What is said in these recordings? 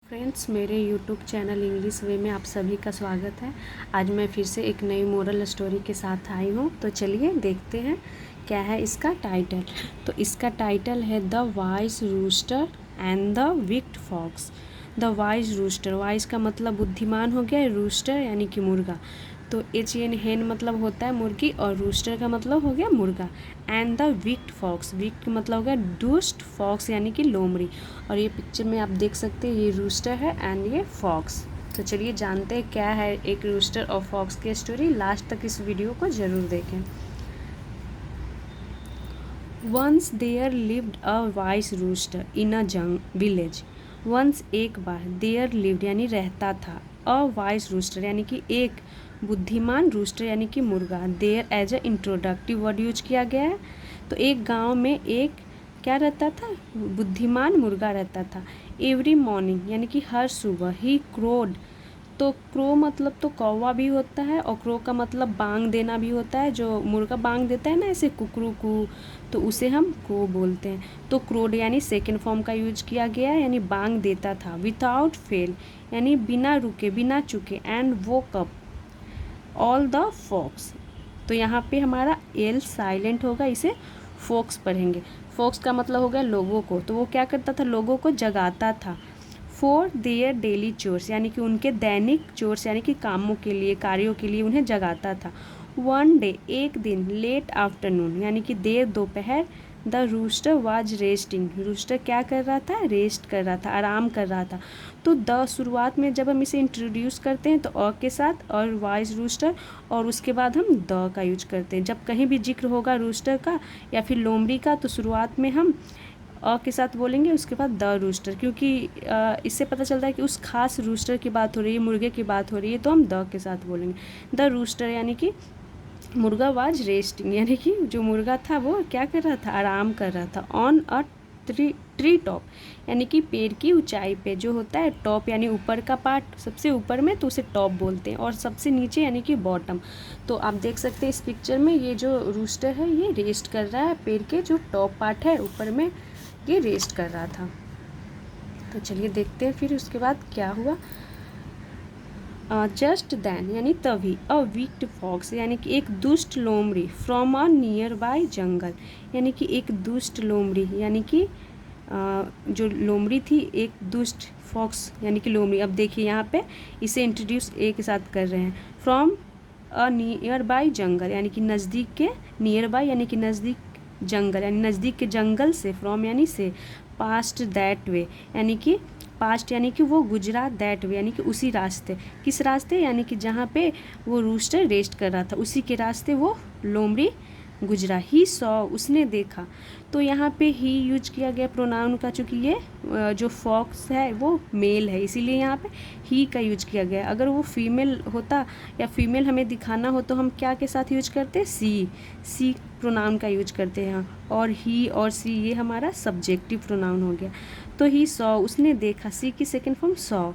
Friends, मेरे YouTube channel English वे में आप सभी का स्वागत है। आज मैं फिर से एक नई मोरल स्टोरी के साथ आई हूँ। तो चलिए देखते हैं क्या है इसका टाइटल। तो इसका टाइटल है the wise rooster and the wicked fox. The wise rooster, wise का मतलब बुद्धिमान हो गया, रूस्टर यानी कि मुर्गा। तो एन हेन मतलब होता है मुर्गी और रूस्टर का मतलब हो गया मुर्गा। And the wicked fox, wicked मतलब हो गया दुष्ट, फॉक्स यानी कि लोमड़ी। और ये पिक्चर में आप देख सकते हैं ये रूस्टर है एंड ये फॉक्स। तो चलिए जानते हैं क्या है एक रूस्टर और फॉक्स की स्टोरी। लास्ट तक इस वीडियो को ज़रूर देखें। Once there lived a wise rooster in a village. Once एक बार, देयर लिव्ड यानी रहता था, अ वाइस रूस्टर यानी कि एक बुद्धिमान रूस्टर यानी कि मुर्गा। There as a introductive word use किया गया है। तो एक गांव में एक क्या रहता था, बुद्धिमान मुर्गा रहता था। एवरी मॉर्निंग यानी कि हर सुबह, ही क्रोड, तो क्रो मतलब तो कौवा भी होता है और क्रो का मतलब बांग देना भी होता है। जो मुर्गा बांग देता है ना ऐसे कुकरू कू, तो उसे हम क्रो बोलते हैं। तो क्रोड यानी सेकेंड फॉर्म का यूज किया गया है, यानी बांग देता था। विदाउट फेल यानी बिना रुके बिना चुके। एंड वो कप ऑल द फॉक्स, तो यहाँ पे हमारा एल साइलेंट होगा, इसे फोक्स पढ़ेंगे। फोक्स का मतलब हो गया लोगों को, तो वो क्या करता था, लोगों को जगाता था। फॉर देयर डेली चोर्स यानी कि उनके दैनिक चोर्स यानी कि कामों के लिए, कार्यों के लिए उन्हें जगाता था। वन डे एक दिन, लेट आफ्टरनून यानी कि देर दोपहर, the rooster was resting, rooster क्या कर रहा था, रेस्ट कर रहा था, आराम कर रहा था। तो द शुरुआत में जब हम इसे इंट्रोड्यूस करते हैं तो अ के साथ और वाइज रूस्टर, और उसके बाद हम द का यूज करते हैं। जब कहीं भी जिक्र होगा रूस्टर का या फिर लोमड़ी का तो शुरुआत में हम अ के साथ बोलेंगे, उसके बाद द रूस्टर, क्योंकि इससे पता चलता है कि उस खास रूस्टर की बात हो रही है, मुर्गे की बात हो रही है, तो हम द के साथ बोलेंगे। द रूस्टर यानी कि मुर्गा वाज रेस्टिंग यानी कि जो मुर्गा था वो क्या कर रहा था, आराम कर रहा था। ऑन अ ट्री टॉप यानी कि पेड़ की ऊंचाई पे, जो होता है टॉप यानी ऊपर का पार्ट, सबसे ऊपर में तो उसे टॉप बोलते हैं, और सबसे नीचे यानी कि बॉटम। तो आप देख सकते हैं इस पिक्चर में ये जो रूस्टर है ये रेस्ट कर रहा है, पेड़ के जो टॉप पार्ट है ऊपर में ये रेस्ट कर रहा था। तो चलिए देखते हैं फिर उसके बाद क्या हुआ। जस्ट दैन यानी तभी, अ विक्ड फॉक्स यानी कि एक दुष्ट लोमड़ी, फ्रॉम अ नियर बाय जंगल यानी कि एक दुष्ट लोमड़ी यानी कि जो लोमड़ी थी एक दुष्ट, फॉक्स यानी कि लोमड़ी। अब देखिए यहाँ पे इसे इंट्रोड्यूस ए के साथ कर रहे हैं। फ्रॉम अ नियर बाय जंगल यानी कि नज़दीक के, नियर बाय यानी कि नज़दीक, जंगल यानी नज़दीक के जंगल से, फ्रॉम यानी से, पास्ट दैट वे यानी कि पास्ट यानी कि वो गुजरा, दैट वे यानी कि उसी रास्ते, किस रास्ते, यानी कि जहाँ पे वो रूस्टर रेस्ट कर रहा था उसी के रास्ते वो लोमड़ी गुजरा। ही सॉ, उसने देखा। तो यहाँ पे ही यूज किया गया प्रोनाउन का, चूँकि ये जो फॉक्स है वो मेल है इसीलिए यहाँ पे ही का यूज किया गया। अगर वो फीमेल होता या फीमेल हमें दिखाना हो तो हम क्या के साथ यूज करते हैं, सी प्रोनाउन का यूज करते हैं। और ही और सी ये हमारा सब्जेक्टिव प्रोनाउन हो गया। तो ही सॉ, उसने देखा, सी की second form saw.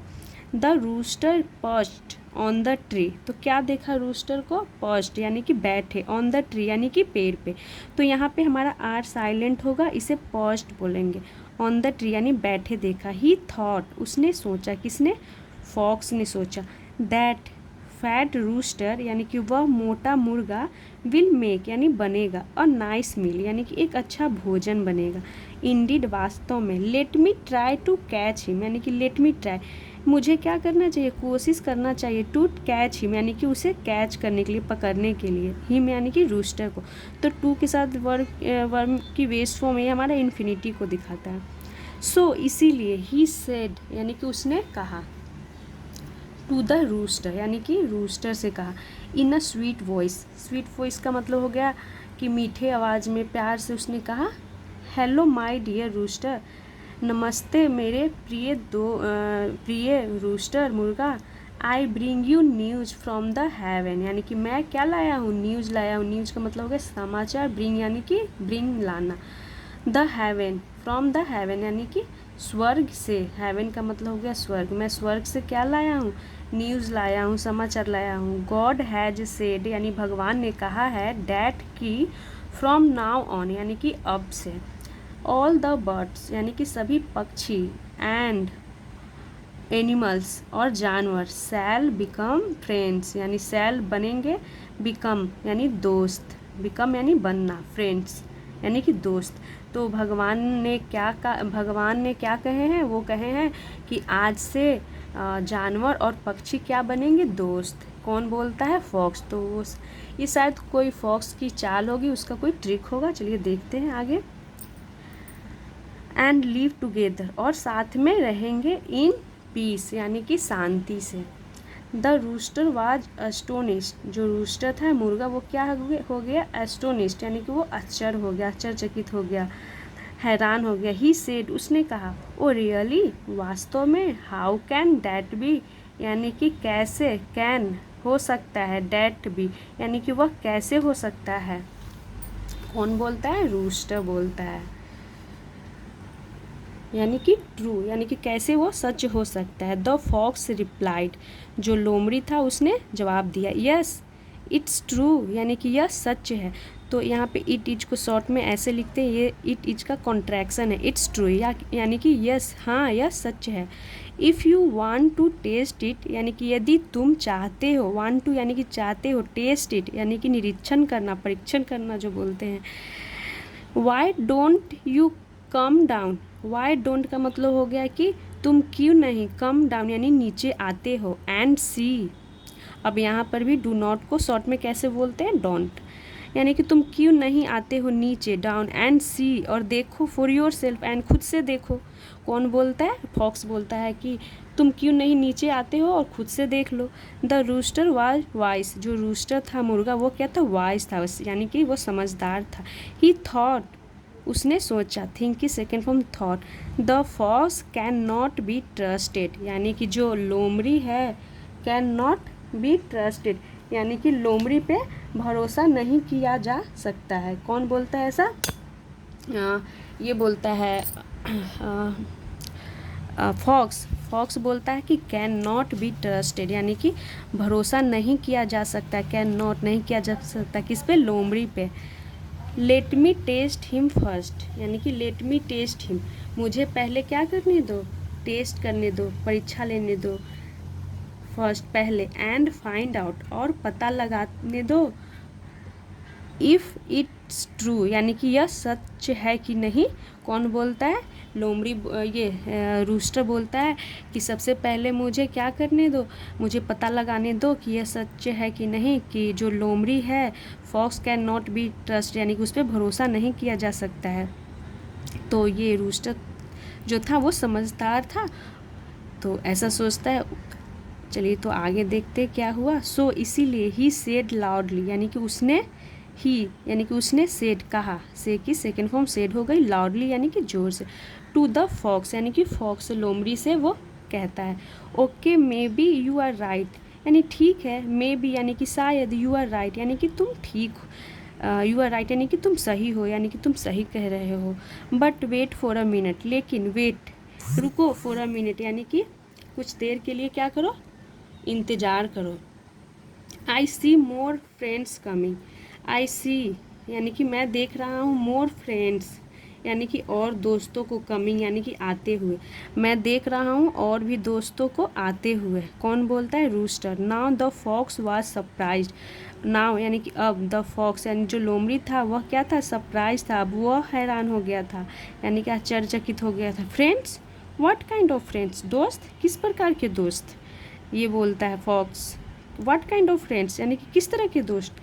The rooster perched on the tree, तो क्या देखा रूस्टर को, पर्च्ड यानी कि बैठे, ऑन द ट्री यानी कि पेड़ पे। तो यहाँ पे हमारा आर साइलेंट होगा, इसे पर्च्ड बोलेंगे। ऑन द ट्री यानी बैठे देखा। ही थॉट, उसने सोचा, किसने, फॉक्स ने सोचा। दैट फैट रूस्टर यानी कि वह मोटा मुर्गा, विल मेक यानी बनेगा, अ नाइस मील यानी कि एक अच्छा भोजन बनेगा। इंडीड वास्तव में। Let me try to catch him यानी कि लेट मी ट्राई, मुझे क्या करना चाहिए, कोशिश करना चाहिए। टू कैच हिम यानी कि उसे कैच करने के लिए, पकड़ने के लिए। हिम यानी कि रूस्टर को। तो टू के साथ वर्ब की वेस्ट फॉर्म ये हमारा इन्फिनिटी को दिखाता है। सो इसीलिए ही सेड यानी कि उसने कहा, टू द रूस्टर यानी कि रूस्टर से कहा, in a sweet voice, sweet voice का मतलब हो गया कि मीठे आवाज़ में प्यार से उसने कहा, हेलो माय डियर रूस्टर, नमस्ते मेरे प्रिय रूस्टर मुर्गा। I bring you news from the haven यानी कि मैं क्या लाया हूँ, न्यूज़ लाया हूँ। न्यूज़ का मतलब हो गया समाचार, ब्रिंग यानी कि ब्रिंग लाना। The haven, from the haven यानी कि स्वर्ग से, हेवन का मतलब हो गया स्वर्ग, मैं स्वर्ग से क्या लाया हूँ, न्यूज़ लाया हूँ, समाचार लाया हूँ। गॉड हैज सेड यानी भगवान ने कहा है, डैट की, फ्रॉम नाउ ऑन यानी कि अब से, ऑल द बर्ड्स यानी कि सभी पक्षी, एंड एनिमल्स और जानवर शैल बिकम फ्रेंड्स, यानी शैल बनेंगे, बिकम यानी दोस्त, बिकम यानी बनना, फ्रेंड्स यानी कि दोस्त। तो भगवान ने क्या कहे हैं, वो कहे हैं कि आज से जानवर और पक्षी क्या बनेंगे, दोस्त। कौन बोलता है, फॉक्स। तो ये शायद कोई फॉक्स की चाल होगी, उसका कोई ट्रिक होगा। चलिए देखते हैं आगे। एंड लिव टुगेदर, और साथ में रहेंगे, इन पीस यानी कि शांति से। द रूस्टर वाज एस्टोनिश्ड, जो रूस्टर था मुर्गा वो क्या हो गया, एस्टोनिश्ड यानी कि वो आश्चर्य हो गया, आश्चर्यचकित हो गया, हैरान हो गया। ही सेड, उसने कहा, ओ रियली, वास्तव में, हाउ कैन दैट बी, यानी कि कैसे, कैन हो सकता है, डैट भी यानी कि वह कैसे हो सकता है। कौन बोलता है, रूस्टर बोलता है, यानी कि ट्रू, यानी कि कैसे वो सच हो सकता है। द फॉक्स रिप्लाइड, जो लोमड़ी था उसने जवाब दिया, यस इट्स ट्रू, यानी कि यह सच है। तो यहाँ पे इट इज को शॉर्ट में ऐसे लिखते हैं, ये इट इज का कॉन्ट्रैक्शन है, इट्स ट्रू यानी कि यस, हाँ यह सच है। If you want to test it, यानी कि यदि तुम चाहते हो, वांट टू यानी कि चाहते हो, टेस्ट इट यानी कि निरीक्षण करना, परीक्षण करना जो बोलते हैं। Why don't you come down, why don't का मतलब हो गया कि तुम क्यों नहीं, कम डाउन यानी नीचे आते हो, एंड सी। अब यहाँ पर भी डू नॉट को शॉर्ट में कैसे बोलते हैं, डोंट, यानी कि तुम क्यों नहीं आते हो नीचे, डाउन, एंड सी और देखो, फॉर योर सेल्फ एंड खुद से देखो। कौन बोलता है, फॉक्स बोलता है कि तुम क्यों नहीं नीचे आते हो और खुद से देख लो। द रूस्टर वाज वाइस, जो रूस्टर था मुर्गा वो क्या था, वाइस था, यानी कि वो समझदार था। ही थॉट, उसने सोचा, थिंक की second form thought. The fox can not be trusted, यानी कि जो लोमड़ी है, कैन नॉट बी ट्रस्टेड यानी कि लोमड़ी पे भरोसा नहीं किया जा सकता है। कौन बोलता है ऐसा, ये बोलता है फॉक्स बोलता है कि कैन नॉट बी ट्रस्टेड, यानी कि भरोसा नहीं किया जा सकता, कैन नॉट नहीं किया जा सकता, किस पे, लोमड़ी पे। Let me test him first, यानी कि लेट मी टेस्ट हिम, मुझे पहले क्या करने दो, टेस्ट करने दो, परीक्षा लेने दो, फर्स्ट पहले, एंड फाइंड आउट और पता लगाने दो, इफ़ इट्स ट्रू यानी कि यह सच है कि नहीं। कौन बोलता है, लोमड़ी, ये रूस्टर बोलता है कि सबसे पहले मुझे क्या करने दो, मुझे पता लगाने दो कि यह सच है कि नहीं, कि जो लोमड़ी है, fox can not be trust यानी कि उस पर भरोसा नहीं किया जा सकता है। तो ये रूस्टर जो था वो समझदार था, तो ऐसा सोचता है। चलिए तो आगे देखते क्या हुआ। सो इसीलिए ही सेड लाउडली, यानी कि उसने, ही यानी कि उसने सेड कहा, से की सेकेंड फॉर्म सेड हो गई, लाउडली यानी कि जोर से, टू द फॉक्स यानी कि फॉक्स लोमड़ी से वो कहता है, okay maybe you are right, यानी ठीक है, मे बी यानी कि शायद, यू आर राइट यानी कि तुम ठीक हो, यू आर राइट यानी कि तुम सही हो, यानी कि तुम सही कह रहे हो। But wait for a minute, लेकिन वेट रुको, फॉर अ मिनट यानी कि कुछ देर के लिए क्या करो, इंतज़ार करो। आई सी मोर फ्रेंड्स कमिंग, आई सी यानी कि मैं देख रहा हूँ, मोर फ्रेंड्स यानी कि और दोस्तों को, कमिंग यानी कि आते हुए, मैं देख रहा हूँ और भी दोस्तों को आते हुए। कौन बोलता है, rooster. Now the fox was surprised, now यानी कि अब, द फॉक्स यानी जो लोमड़ी था वह क्या था, सरप्राइज था, अब वह हैरान हो गया था, यानी कि आश्चर्यचकित हो गया था। Friends, what kind of friends, दोस्त, किस प्रकार के दोस्त, ये बोलता है fox. What kind of friends यानी कि किस तरह के दोस्त।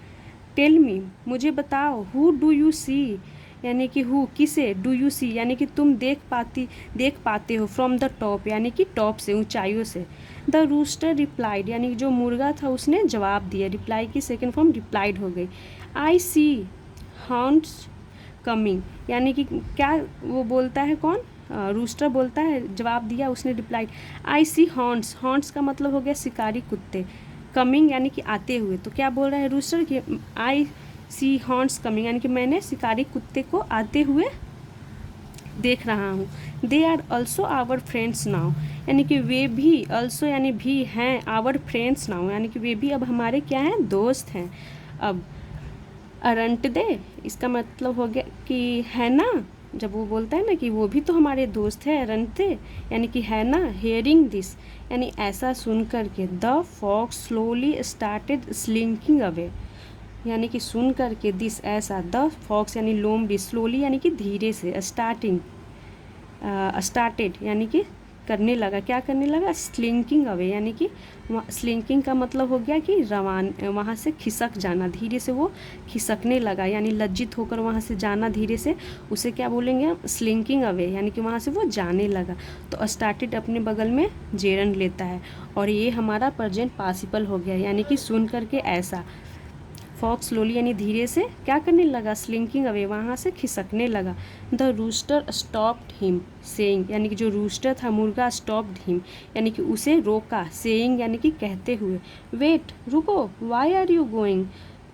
टेल मी, मुझे बताओ। हु डू यू सी यानी कि हु, किसे, डू यू सी यानी कि तुम देख पाते हो, फ्रॉम द टॉप यानी कि टॉप से, ऊंचाइयों से। द रूस्टर रिप्लाइड यानी कि जो मुर्गा था उसने जवाब दिया, रिप्लाई की सेकेंड फॉर्म रिप्लाइड हो गई। आई सी हॉन्ट्स कमिंग यानी कि क्या वो बोलता है, कौन, रूस्टर बोलता है, जवाब दिया उसने, रिप्लाइड। आई सी हॉन्ट्स, हॉन्ट्स का मतलब हो गया शिकारी कुत्ते, कमिंग यानी कि आते हुए। तो क्या बोल रहा है रूस्टर कि आई सी हॉन्ट्स कमिंग यानी कि मैंने शिकारी कुत्ते को आते हुए देख रहा हूँ। They are also our friends now यानी कि वे भी, ऑल्सो यानी भी हैं, आवर फ्रेंड्स नाउ यानी कि वे भी अब हमारे क्या हैं, दोस्त हैं अब। अरंट दे, इसका मतलब हो गया कि है ना, जब वो बोलता है ना कि वो भी तो हमारे दोस्त है रनते, यानी कि है ना। हेयरिंग दिस यानी ऐसा सुन कर के, the fox slowly started slinking away, यानी कि सुन कर के, दिस ऐसा, द फॉक्स यानी लोमड़ी, स्लोली यानी कि धीरे से, स्टार्टेड यानी कि करने लगा, क्या करने लगा, स्लिंकिंग अवे, यानी कि स्लिंकिंग का मतलब हो गया कि वहाँ से खिसक जाना, धीरे से वो खिसकने लगा, यानी लज्जित होकर वहाँ से जाना धीरे से, उसे क्या बोलेंगे हम, स्लिंकिंग अवे, यानी कि वहाँ से वो जाने लगा। तो स्टार्टेड अपने बगल में जेरंड लेता है और ये हमारा प्रेजेंट पार्टिसिपल हो गया, यानी कि सुन करके ऐसा। फॉक्स स्लोली यानी धीरे से क्या करने लगा, स्लिंकिंग अवे, वहाँ से खिसकने लगा। The rooster stopped him saying, यानी कि जो रूस्टर था मुर्गा, स्टॉप्ड हिम यानी कि उसे रोका, सेइंग यानी कि कहते हुए, वेट रुको, वाई आर यू गोइंग,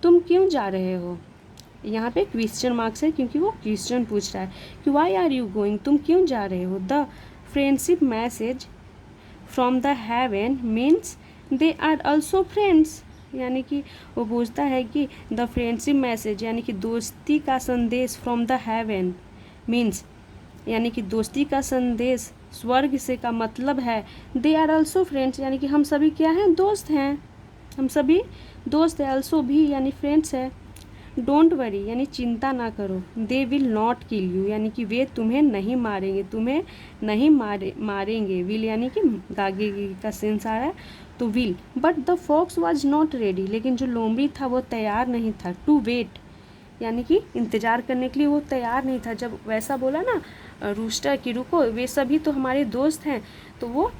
तुम क्यों जा रहे हो। यहाँ पे क्वेश्चन मार्क्स है क्योंकि वो क्वेश्चन पूछ रहा है कि वाई आर यू गोइंग, तुम क्यों जा रहे हो। The friendship message from the heaven means they are also friends, यानी कि वो पूछता है कि द फ्रेंडशिप मैसेज यानी कि दोस्ती का संदेश, फ्रॉम द हेवन मीन्स यानी कि दोस्ती का संदेश स्वर्ग से का मतलब है दे आर ऑल्सो फ्रेंड्स, यानी कि हम सभी क्या हैं, दोस्त हैं, हम सभी दोस्त हैं, ऑल्सो भी यानी फ्रेंड्स है। डोंट वरी यानी चिंता ना करो, they will not kill you यानी कि वे तुम्हें नहीं मारेंगे, तुम्हें नहीं मारेंगे, विल यानी कि गागे का सेंस आ रहा है तो विल। But the fox was not ready, लेकिन जो लोमड़ी था वो तैयार नहीं था, टू वेट यानी कि इंतज़ार करने के लिए वो तैयार नहीं था। जब वैसा बोला ना रूस्टर कि रुको वे सभी तो हमारे दोस्त हैं, तो वो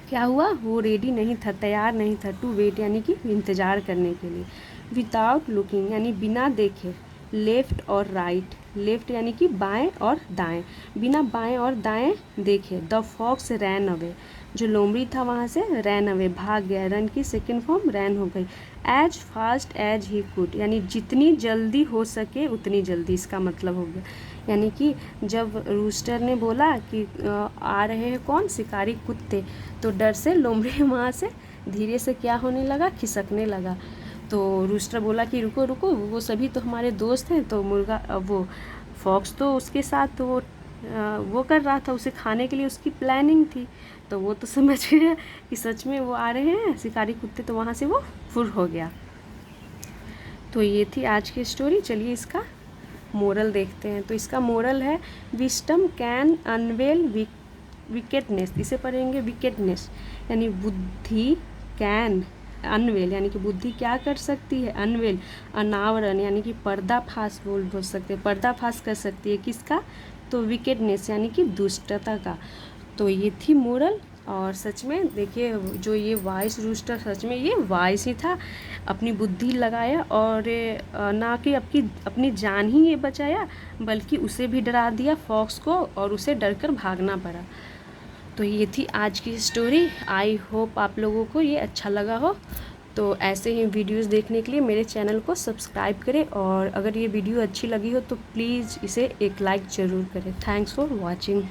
क्या हुआ, वो रेडी नहीं था, तैयार नहीं था, टू वेट यानी कि इंतज़ार करने के लिए। विदाउट लुकिंग यानी बिना देखे, लेफ़्ट और राइट, लेफ़्ट यानी कि बाएं और दाएं, बिना बाएं और दाएं देखे, द फॉक्स रैन अवे, जो लोमड़ी था वहाँ से रैन अवे, भाग गया, रन की सेकेंड फॉर्म रैन हो गई। As fast as he could यानी जितनी जल्दी हो सके उतनी जल्दी, इसका मतलब हो गया, यानी कि जब रूस्टर ने बोला कि आ रहे हैं कौन, शिकारी कुत्ते, तो डर से लोमड़ी वहाँ से धीरे से क्या होने लगा, खिसकने लगा। तो रूस्टर बोला कि रुको रुको, वो सभी तो हमारे दोस्त हैं। तो मुर्गा, वो फॉक्स तो उसके साथ वो कर रहा था, उसे खाने के लिए उसकी प्लानिंग थी, तो वो तो समझ गया कि सच में वो आ रहे हैं शिकारी कुत्ते, तो वहाँ से वो फुर हो गया। तो ये थी आज की स्टोरी। चलिए इसका मोरल देखते हैं। तो इसका मोरल है, विस्डम कैन अनवेल विकेटनेस, इसे पढ़ेंगे विकेटनेस, यानी बुद्धि, कैन अनवेल यानी कि बुद्धि क्या कर सकती है, अनवेल अनावरण यानी कि पर्दाफाश बोल सकते हैं, पर्दाफाश कर सकती है किसका, तो विकेटनेस यानी कि दुष्टता का। तो ये थी मोरल। और सच में देखिए जो ये वाइस रूस्टर सच में ये वाइस ही था, अपनी बुद्धि लगाया और ना कि अपनी जान ही ये बचाया बल्कि उसे भी डरा दिया फॉक्स को, और उसे डर कर भागना पड़ा। तो ये थी आज की स्टोरी। आई होप आप लोगों को ये अच्छा लगा हो। तो ऐसे ही वीडियोस देखने के लिए मेरे चैनल को सब्सक्राइब करें, और अगर ये वीडियो अच्छी लगी हो तो प्लीज़ इसे एक लाइक ज़रूर करें। Thanks for watching.